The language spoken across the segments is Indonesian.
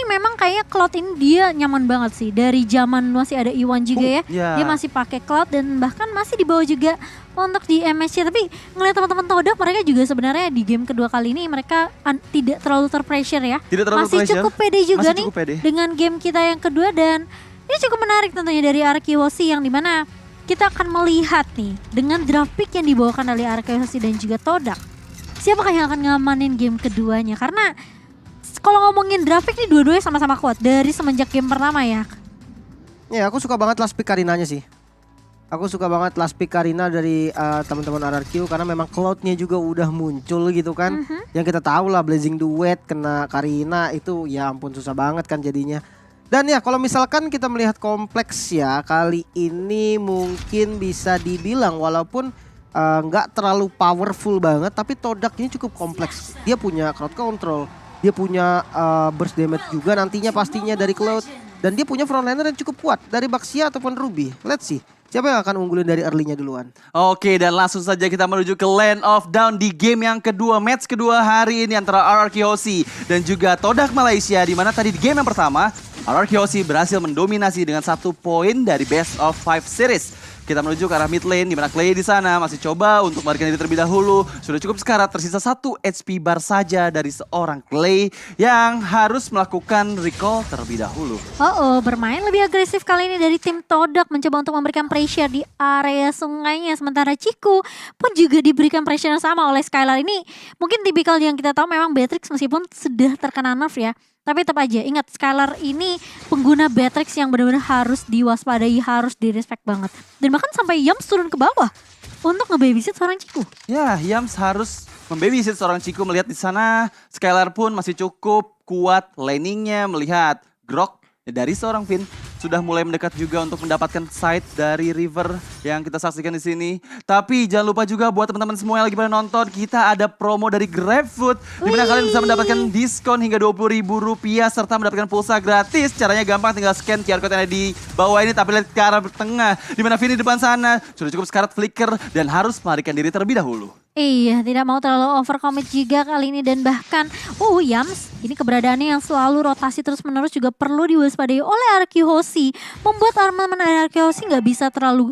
memang kayaknya Cloud ini dia nyaman banget sih. Dari zaman masih ada Iwan juga ya. Dia masih pakai Cloud dan bahkan masih dibawa juga untuk di MSC. Tapi ngeliat teman-teman Todak mereka juga sebenarnya di game kedua kali ini mereka tidak terlalu terpressure ya. Masih cukup pede juga nih dengan game kita yang kedua. Dan ini cukup menarik tentunya dari Arkeosi yang dimana kita akan melihat nih dengan draft pick yang dibawakan dari Arkeosi dan juga Todak. Siapakah yang akan ngamanin game keduanya? Karena kalau ngomongin draft pick nih dua-duanya sama-sama kuat dari semenjak game pertama ya. Ya aku suka banget last pick Karinanya sih. Aku suka banget last pick Karina dari teman-teman RRQ karena memang Cloud-nya juga udah muncul gitu kan. Yang kita tahu lah Blazing Duet kena Karina itu ya ampun susah banget kan jadinya. Dan ya kalau misalkan kita melihat kompleks ya kali ini mungkin bisa dibilang walaupun nggak terlalu powerful banget tapi Todak ini cukup kompleks. Dia punya crowd control. Dia punya burst damage juga nantinya pastinya dari Cloud. Dan dia punya frontliner yang cukup kuat dari Baxia ataupun Ruby. Let's see. Siapa yang akan unggulin dari early-nya duluan? Oke, dan langsung saja kita menuju ke Land of Down di game yang kedua. Match kedua hari ini antara RRQ dan juga Todak Malaysia. Di mana tadi di game yang pertama, RRQ berhasil mendominasi dengan 1 poin dari Best of 5 series. Kita menuju ke arah mid lane, di mana Clay di sana masih coba untuk melarikan diri terlebih dahulu. Sudah cukup sekarat, tersisa 1 HP bar saja dari seorang Clay yang harus melakukan recall terlebih dahulu. Bermain lebih agresif kali ini dari tim Todak mencoba untuk memberikan pressure di area sungainya. Sementara Ciku pun juga diberikan pressure yang sama oleh Skylar. Ini mungkin tipikal yang kita tahu memang Beatrix meskipun sudah terkena nerf ya. Tapi tetap aja ingat Skylar ini pengguna Beatrix yang benar-benar harus diwaspadai, harus direspek banget. Dan bahkan sampai Yams turun ke bawah untuk nge-babysit seorang Ciku. Ya, Yams harus membabysit seorang Ciku. Melihat di sana Skylar pun masih cukup kuat laningnya, melihat Grok dari seorang Finn sudah mulai mendekat juga untuk mendapatkan side dari River yang kita saksikan di sini. Tapi jangan lupa juga buat teman-teman semua yang lagi pada nonton, kita ada promo dari GrabFood di mana kalian bisa mendapatkan diskon hingga Rp20.000 serta mendapatkan pulsa gratis. Caranya gampang, tinggal scan QR code yang ada di bawah ini tapi lihat ke arah tengah di mana Vin di depan sana sudah cukup sekarat flicker dan harus melarikan diri terlebih dahulu. Iya, tidak mau terlalu overcommit juga kali ini dan bahkan Yams ini keberadaannya yang selalu rotasi terus-menerus juga perlu diwaspadai oleh Arkeosi. Membuat armamen Arkeosi nggak bisa terlalu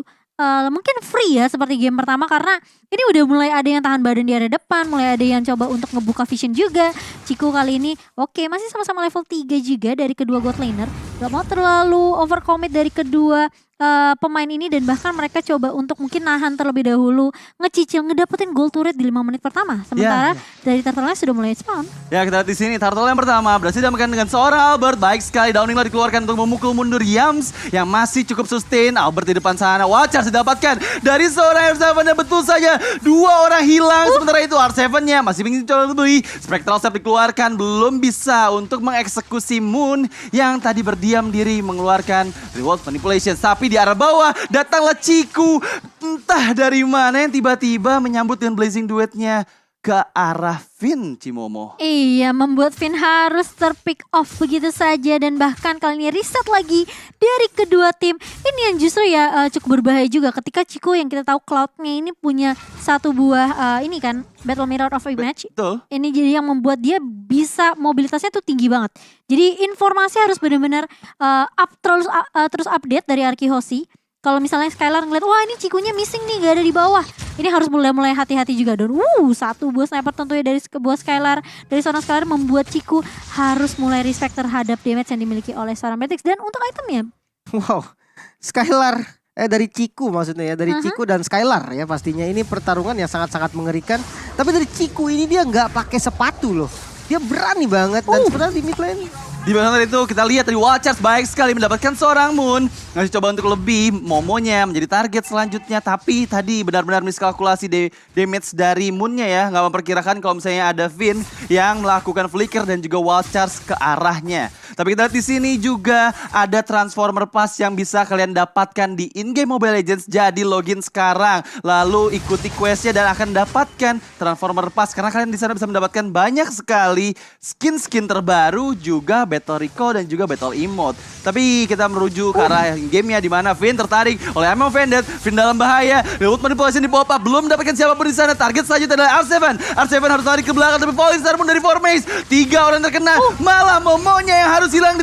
mungkin free ya seperti game pertama karena ini udah mulai ada yang tahan badan di area depan, mulai ada yang coba untuk ngebuka vision juga. Ciku kali ini masih sama-sama level 3 juga dari kedua god laner. Gak mau terlalu overcommit dari kedua pemain ini dan bahkan mereka coba untuk mungkin nahan terlebih dahulu, ngecicil ngedapetin gold turret di 5 menit pertama. Sementara dari turtle-nya sudah mulai spawn. Ya, kita lihat di sini turtle yang pertama berhasil diamankan dengan seorang Albert. Baik sekali, Downing dikeluarkan untuk memukul mundur Yams yang masih cukup sustain. Albert di depan sana, Watchers didapatkan dari seorang R7 dan betul saja 2 orang hilang. Sementara itu R7-nya masih ingin coba lebih. Spectral Step dikeluarkan, belum bisa untuk mengeksekusi Moon yang tadi berdiam diri mengeluarkan reward manipulation. Tapi di arah bawah datanglah Ciku, entah dari mana yang tiba-tiba menyambut dengan Blazing Duetnya ke arah Finn, Cimomo. Iya, membuat Finn harus terpick off begitu saja dan bahkan kali ini reset lagi dari kedua tim. Ini yang justru ya cukup berbahaya juga ketika Ciku yang kita tahu Cloud-nya ini punya satu buah ini kan Battle Mirror of Image. Betul. Ini jadi yang membuat dia bisa mobilitasnya tuh tinggi banget. Jadi informasi harus benar-benar terus update dari Arkeosi. Kalau misalnya Skylar ngeliat, wah ini Cikunya missing nih, gak ada di bawah. Ini harus mulai hati-hati juga. Dan satu buah sniper tentunya dari buah Skylar. Dari seorang Skylar membuat Ciku harus mulai respect terhadap damage yang dimiliki oleh seorang Beatrix. Dan untuk itemnya. Wow, Skylar dari Ciku maksudnya ya. Dari Ciku dan Skylar ya pastinya. Ini pertarungan yang sangat-sangat mengerikan. Tapi dari Ciku ini dia nggak pakai sepatu loh. Dia berani banget dan sebenarnya di mid lane. Di bagian itu kita lihat dari Watchers baik sekali mendapatkan seorang Moon. Ngasih coba untuk lebih, Momonya menjadi target selanjutnya. Tapi tadi benar-benar miskalkulasi damage dari Moonnya ya. Nggak memperkirakan kalau misalnya ada Finn yang melakukan flicker dan juga Watchers ke arahnya. Tapi kita lihat di sini juga ada Transformer Pass yang bisa kalian dapatkan di in-game Mobile Legends. Jadi login sekarang, lalu ikuti questnya dan akan dapatkan Transformer Pass. Karena kalian di sana bisa mendapatkan banyak sekali skin-skin terbaru juga Battle Recall dan juga Battle Emote. Tapi kita merujuk ke arah gamenya di mana Finn tertarik oleh Ammo Vended. Finn dalam bahaya. Lewat manipulasi di pop up. Belum mendapatkan siapapun di sana. Target selanjutnya adalah R7. R7 harus lari ke belakang tapi Falling Star pun dari Formace. 3 orang terkena. Malah Momonya yang harus hilang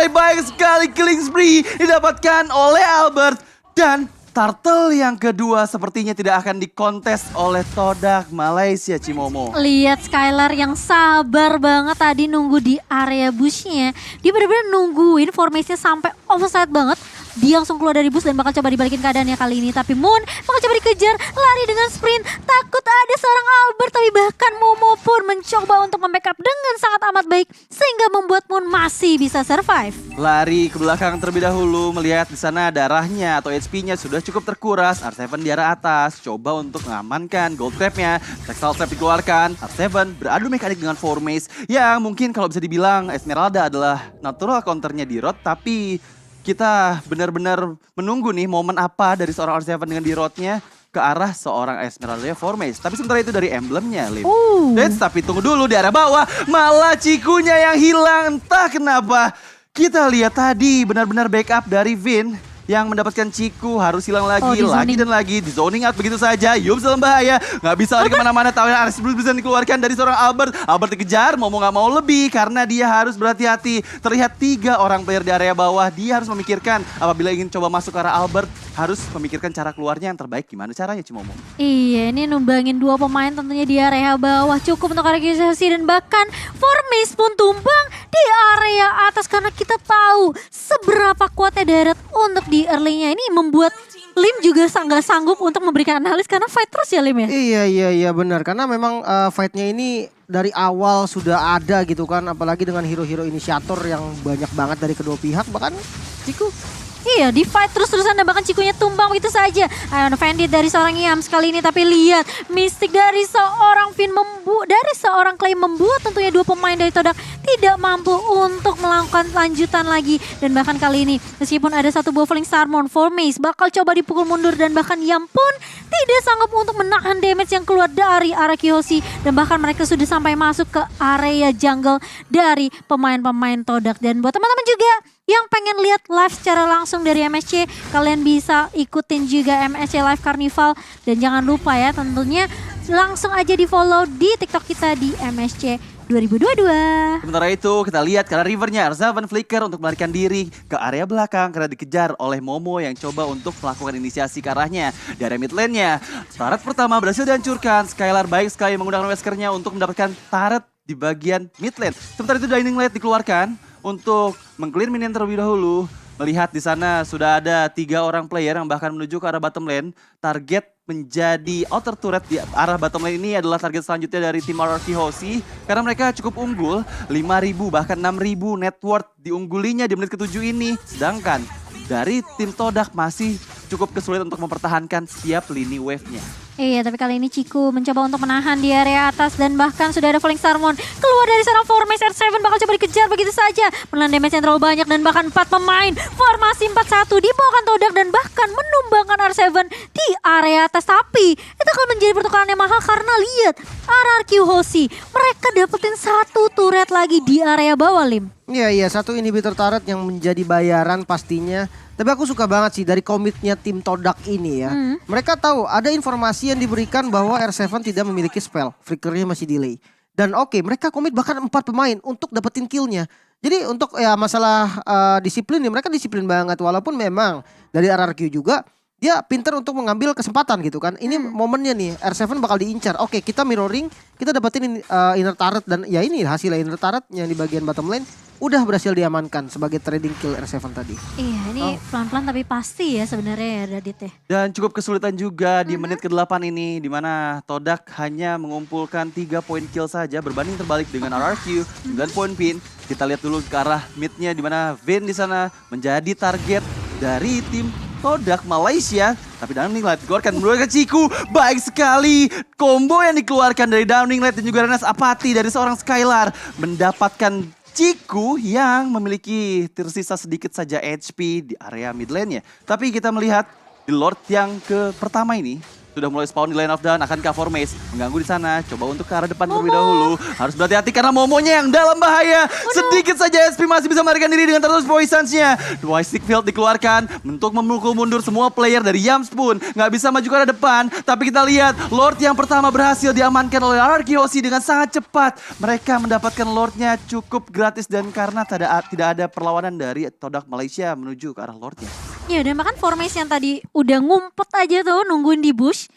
Overplay baik sekali, killing spree didapatkan oleh Albert. Dan turtle yang kedua sepertinya tidak akan dikontes oleh Todak Malaysia Cimomo. Lihat Skylar yang sabar banget tadi nunggu di area bushnya. Dia benar-benar nungguin formasinya sampai offside banget. Dia langsung keluar dari bus dan bakal coba dibalikin keadaannya kali ini. Tapi Moon bakal coba dikejar, lari dengan sprint. Takut ada seorang Albert, tapi bahkan Momo pun mencoba untuk membackup dengan sangat amat baik. Sehingga membuat Moon masih bisa survive. Lari ke belakang terlebih dahulu, melihat di sana darahnya atau HP-nya sudah cukup terkuras. R7 di arah atas, coba untuk mengamankan gold trap-nya. Textile trap dikeluarkan, R7 beradu mekanik dengan Formace. Yang mungkin kalau bisa dibilang Esmeralda adalah natural counternya di Rod, tapi kita benar-benar menunggu nih momen apa dari seorang R7 dengan di Rodnya ke arah seorang Esmeralda Formace. Tapi sementara itu dari emblemnya, Lim. Tapi tunggu dulu di arah bawah, malah Cikunya yang hilang. Entah kenapa. Kita lihat tadi benar-benar backup dari Vin yang mendapatkan Ciku harus hilang lagi dan lagi. Di zoning out begitu saja. Yums dalam bahaya. Nggak bisa lari kemana-mana. Tahu yang RS bisa dikeluarkan dari seorang Albert. Albert dikejar, mau nggak mau lebih karena dia harus berhati-hati. Terlihat 3 orang player di area bawah. Dia harus memikirkan apabila ingin coba masuk ke arah Albert, harus memikirkan cara keluarnya yang terbaik. Gimana caranya Cimomo? Iya, ini numbangin 2 pemain tentunya di area bawah. Cukup untuk organisasi dan bahkan Formace pun tumbang di area atas. Karena kita tahu seberapa kuatnya Darat untuk di early-nya. Ini membuat Lim juga nggak sanggup untuk memberikan analis karena fight terus ya Lim ya? Iya benar. Karena memang fight-nya ini dari awal sudah ada gitu kan. Apalagi dengan hero-hero inisiator yang banyak banget dari kedua pihak. Bahkan Ciku. Iya, di fight terus-terusan dan bahkan Cikunya tumbang begitu saja. Ion Bandit dari seorang Yams kali ini, tapi lihat Mystic dari seorang Finn dari seorang Clay membuat tentunya 2 pemain dari Todak tidak mampu untuk melakukan lanjutan lagi. Dan bahkan kali ini meskipun ada 1 buah Falling Starmon, Formace bakal coba dipukul mundur dan bahkan Yam pun tidak sanggup untuk menahan damage yang keluar dari Arakihoshi. Dan bahkan mereka sudah sampai masuk ke area jungle dari pemain-pemain Todak. Dan buat teman-teman juga yang pengen lihat live secara langsung dari MSC, kalian bisa ikutin juga MSC Live Carnival. Dan jangan lupa ya tentunya langsung aja di follow di TikTok kita di MSC 2022. Sementara itu kita lihat karena Rivernya R7 flicker untuk melarikan diri ke area belakang karena dikejar oleh Momo yang coba untuk melakukan inisiasi ke arahnya. Di area mid lane-nya, turret pertama berhasil dihancurkan. Skylar baik sekali menggunakan Weskernya untuk mendapatkan turret di bagian mid lane. Sementara itu Dining Light dikeluarkan untuk meng-clear minion terlebih dahulu. Melihat di sana sudah ada 3 orang player yang bahkan menuju ke arah bottom lane. Target menjadi outer turret di arah bottom lane ini adalah target selanjutnya dari tim Arakihoshi. Karena mereka cukup unggul, 5.000 bahkan 6.000 net worth diunggulinya di menit ke-7 ini. Sedangkan dari tim Todak masih cukup kesulitan untuk mempertahankan setiap lini wave-nya. Iya, tapi kali ini Ciku mencoba untuk menahan di area atas dan bahkan sudah ada Falling Starmon keluar dari seorang Formace. R7 bakal coba dikejar begitu saja. Menelan damage yang terlalu banyak dan bahkan 4 pemain. Formasi 4-1 dibawakan Todak dan bahkan menumbangkan R7 di area atas. Tapi itu akan menjadi pertukaran yang mahal karena lihat Arakihoshi. Mereka dapetin 1 turret lagi di area bawah, Lim. Iya, 1 inhibitor turret yang menjadi bayaran pastinya. Tapi aku suka banget sih dari komitnya tim Todak ini ya. Mereka tahu ada informasi yang diberikan bahwa R7 tidak memiliki spell. Flickernya masih delay. Dan oke, mereka komit bahkan 4 pemain untuk dapetin killnya. Jadi untuk ya masalah disiplin ya mereka disiplin banget. Walaupun memang dari RRQ juga dia pinter untuk mengambil kesempatan gitu kan. Ini momennya nih, R7 bakal diincar. Oke, kita mirroring, kita dapetin inner turret. Dan ya ini hasil inner turret yang di bagian bottom lane udah berhasil diamankan sebagai trading kill R7 tadi. Iya, ini pelan-pelan tapi pasti ya sebenarnya ya Radit ya. Dan cukup kesulitan juga di menit ke-8 ini, di mana Todak hanya mengumpulkan 3 poin kill saja berbanding terbalik dengan RRQ 9 poin pin. Kita lihat dulu ke arah midnya di mana Vin di sana menjadi target dari tim Todak Malaysia. Tapi Downing Light dikeluarkan menurut Ciku. Baik sekali combo yang dikeluarkan dari Downing Light dan juga Renas Apati dari seorang Skylar mendapatkan Ciku yang memiliki tersisa sedikit saja HP di area mid lane-nya. Tapi kita melihat di Lord yang pertama ini sudah mulai spawn di line of down. Akankah Formace mengganggu di sana? Coba untuk ke arah depan terlebih dahulu. Harus berhati-hati karena Momonya yang dalam bahaya. Sedikit saja SP masih bisa melarikan diri dengan terus Poisons-nya. Stick Field dikeluarkan untuk memukul mundur semua player dari Yams pun. Nggak bisa maju ke arah depan. Tapi kita lihat Lord yang pertama berhasil diamankan oleh RRQ Hoshi dengan sangat cepat. Mereka mendapatkan Lordnya cukup gratis dan karena tidak ada perlawanan dari Todak Malaysia menuju ke arah Lordnya. Ya, dan bahkan Formace yang tadi udah ngumpet aja tuh nungguin di bush.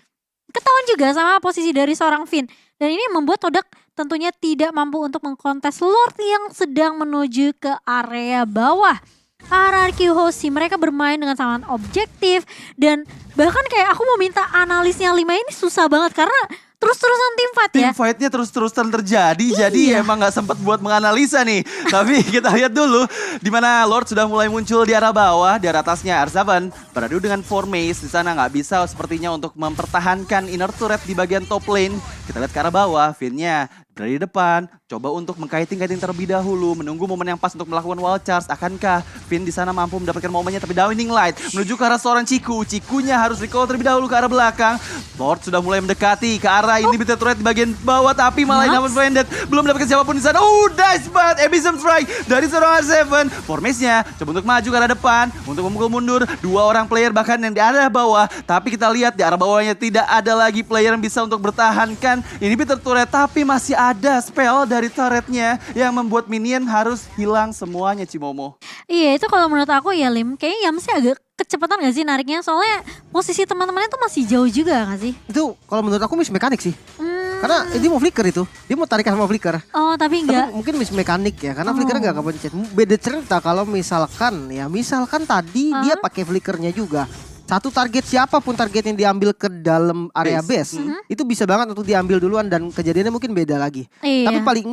Ketahuan juga sama posisi dari seorang Finn. Dan ini membuat Todak tentunya tidak mampu untuk mengkontes Lord yang sedang menuju ke area bawah. RRQ Hoshi mereka bermain dengan sangat objektif. Dan bahkan kayak aku mau minta analisnya 5 ini susah banget karena terus-terusan tim fight ya. Tim fight-nya terus-terusan terjadi, jadi emang gak sempat buat menganalisa nih. Tapi kita lihat dulu di mana Lord sudah mulai muncul di arah bawah, di arah atasnya R7 beradu dengan Formace. Di sana nggak bisa sepertinya untuk mempertahankan inner turret di bagian top lane. Kita lihat ke arah bawah, Finn-nya berada di depan, coba untuk mengkiting-kiting terlebih dahulu, menunggu momen yang pas untuk melakukan wall charge. Akankah Finn di sana mampu mendapatkan momennya? Tapi Downing Light menuju ke arah seorang Ciku. Cikunya harus recall terlebih dahulu ke arah belakang. Lord sudah mulai mendekati ke arah inhibitor turret di bagian bawah, tapi malah Diamond Blended belum mendapatkan siapapun di sana. Nice banget Abysm Strike dari seorang R7. Formace-nya coba untuk maju ke arah depan untuk memukul mundur dua orang player bahkan yang di arah bawah. Tapi kita lihat di arah bawahnya tidak ada lagi player yang bisa untuk bertahankan inhibitor turret, tapi masih ada spell dari turretnya yang membuat minion harus hilang semuanya, Cimomo. Iya, itu kalau menurut aku ya Lim, kayaknya Yamsnya agak kecepatan gak sih nariknya? Soalnya posisi teman-temannya tuh masih jauh juga gak sih? Itu kalau menurut aku miss mekanik sih. Karena dia mau flicker itu. Dia mau tarik sama flicker. Oh, tapi enggak. Tapi mungkin miss mekanik ya, karena flickernya nggak kepencet. Beda cerita kalau misalkan tadi dia pakai flickernya juga. Satu target siapapun target yang diambil ke dalam area base, itu bisa banget untuk diambil duluan dan kejadiannya mungkin beda lagi. Iya. Tapi paling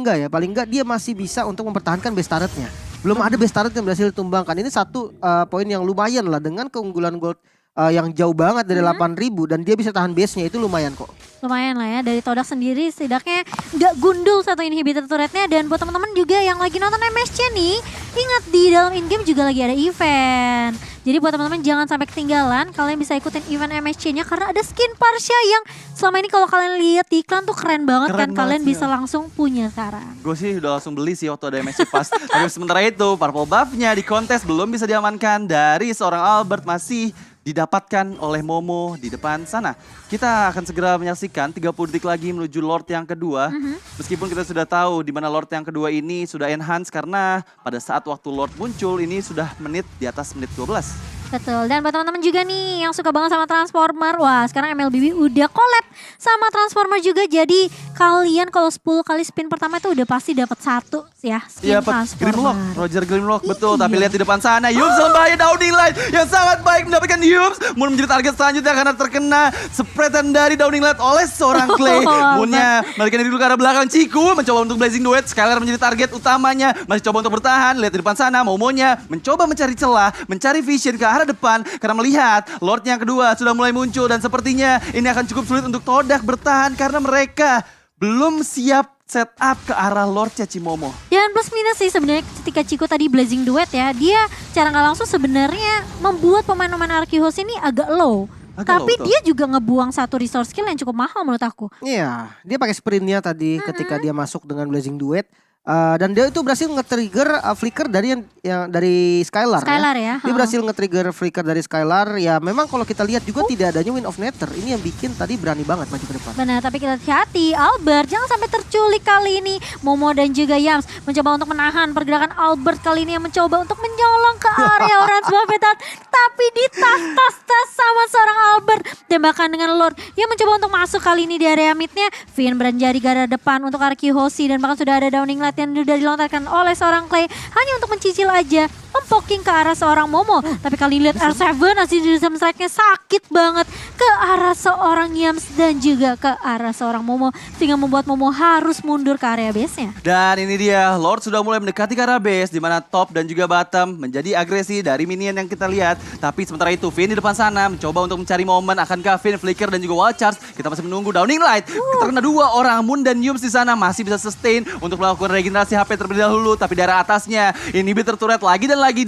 enggak dia masih bisa untuk mempertahankan base turretnya. Belum ada base turret yang berhasil ditumbangkan. Ini satu poin yang lumayan lah dengan keunggulan gold yang jauh banget dari 8.000 dan dia bisa tahan base-nya, itu lumayan kok. Lumayan lah ya, dari Todak sendiri setidaknya nggak gundul satu inhibitor turretnya. Dan buat teman-teman juga yang lagi nonton MSC nih, ingat di dalam in-game juga lagi ada event. Jadi buat teman-teman jangan sampai ketinggalan, kalian bisa ikutin event MSC-nya karena ada skin Parsha yang selama ini kalau kalian lihat di iklan tuh keren banget kan, kalian bisa langsung punya sekarang. Gue sih udah langsung beli sih waktu ada MSC pas. Tapi sementara itu purple buff-nya di kontes belum bisa diamankan dari seorang Albert, masih didapatkan oleh Momo di depan sana. Kita akan segera menyaksikan 30 detik lagi menuju Lord yang kedua. Meskipun kita sudah tahu di mana Lord yang kedua ini sudah enhance karena pada saat waktu Lord muncul ini sudah menit di atas menit 12. Betul, dan buat teman-teman juga nih yang suka banget sama Transformer, wah sekarang MLBB udah collab sama Transformer juga. Jadi kalian kalau 10 kali spin pertama itu udah pasti dapat satu ya skin Transformer. Grimlock, Roger Grimlock, betul. Tapi lihat di depan sana, Yums dalam bahaya. Downing Light yang sangat baik mendapatkan Yums. Moon menjadi target selanjutnya karena terkena spreadan dari Downing Light oleh seorang Clay. Moonnya melarikan diri dulu ke arah belakang. Ciku mencoba untuk Blazing Duet, Skylar menjadi target utamanya. Masih coba untuk bertahan, lihat di depan sana, Momonya mencoba mencari celah, mencari vision ke arah depan karena melihat Lord yang kedua sudah mulai muncul dan sepertinya ini akan cukup sulit untuk Todak bertahan karena mereka belum siap setup ke arah Lordnya Cimomo. Dan plus minus sih sebenarnya ketika Ciku tadi Blazing Duet ya, dia cara nggak langsung sebenarnya membuat pemain-pemain RRQ Hoshi ini agak low. Tapi dia juga ngebuang satu resource skill yang cukup mahal menurut aku. Iya, dia pakai sprintnya tadi ketika dia masuk dengan Blazing Duet. Dan dia itu berhasil nge-trigger flicker dari yang dari Skylar ya. Dia berhasil nge-trigger flicker dari Skylar. Ya memang kalau kita lihat juga tidak adanya Wind of Nether. Ini yang bikin tadi berani banget maju ke depan. Benar, tapi kita hati-hati Albert jangan sampai terculik kali ini. Momo dan juga Yams mencoba untuk menahan pergerakan Albert kali ini yang mencoba untuk menyolong ke area Orange Buffetat. Tapi ditas-tas sama seorang Albert. Dan bahkan dengan Lord yang mencoba untuk masuk kali ini di area midnya. Finn beranjak di garda depan untuk RRQ Hoshi dan bahkan sudah ada Downing Light yang sudah dilontarkan oleh seorang Clay hanya untuk mencicil aja mempoking ke arah seorang Momo. Tapi kali lihat R7 hasil dari strike-nya sakit banget ke arah seorang Yams dan juga ke arah seorang Momo sehingga membuat Momo harus mundur ke area base-nya. Dan ini dia Lord sudah mulai mendekati ke arah base di mana top dan juga bottom menjadi agresi dari minion yang kita lihat. Tapi sementara itu Finn di depan sana mencoba untuk mencari momen, akankah Finn flicker dan juga wall charge. Kita masih menunggu Downing Light. Terkena dua orang, Moon dan Yums di sana masih bisa sustain untuk melakukan regenerasi HP terlebih dahulu. Tapi dari atasnya inhibitor turret lagi dan lagi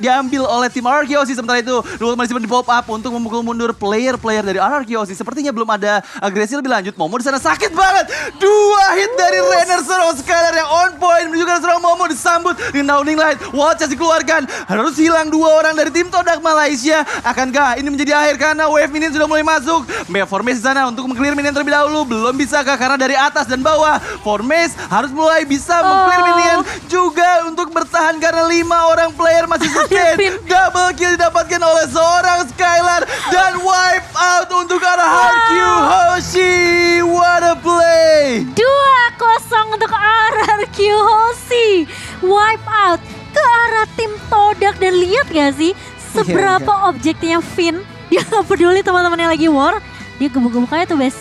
diambil oleh tim RRQ Hoshi. Sementara itu Dulu masih di pop up untuk memukul mundur player player dari RRQ sih sepertinya belum ada agresi lebih lanjut. Momo di sana sakit banget. 2 hit dari Renner seorang Skylar yang on point menunjukkan seorang Momo disambut dengan Downing Light. Watchers dikeluarkan. Harus hilang 2 orang dari tim Todak Malaysia. Akankah ini menjadi akhir karena wave minion sudah mulai masuk. Formace di sana untuk meng-clear minion terlebih dahulu. Belum bisakah karena dari atas dan bawah Formace harus mulai bisa meng-clear minion juga untuk bertahan karena 5 orang player masih sustain. Double kill didapatkan oleh seorang Skylar dan wipe out untuk arah RQ Hoshi. What a play. 2-0 untuk RRQ Hoshi. Wipe out ke arah tim Todak dan lihat gak sih seberapa objeknya Finn. Dia gak peduli teman-temannya lagi war. Dia gebuk-gebuk aja tuh Bes.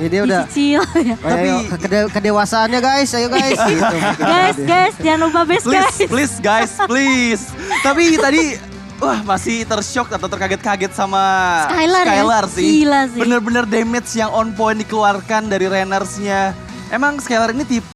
Ya, dia udah. Dicicil ya. Tapi kedewasaannya guys, ayo guys. Gitu. Guys, jangan lupa Bes guys. Please. Tapi tadi wah masih tershock atau terkaget-kaget sama Skylar ya? sih. Gila sih. Bener-bener damage yang on point dikeluarkan dari Rennersnya. Emang Skylar ini tipe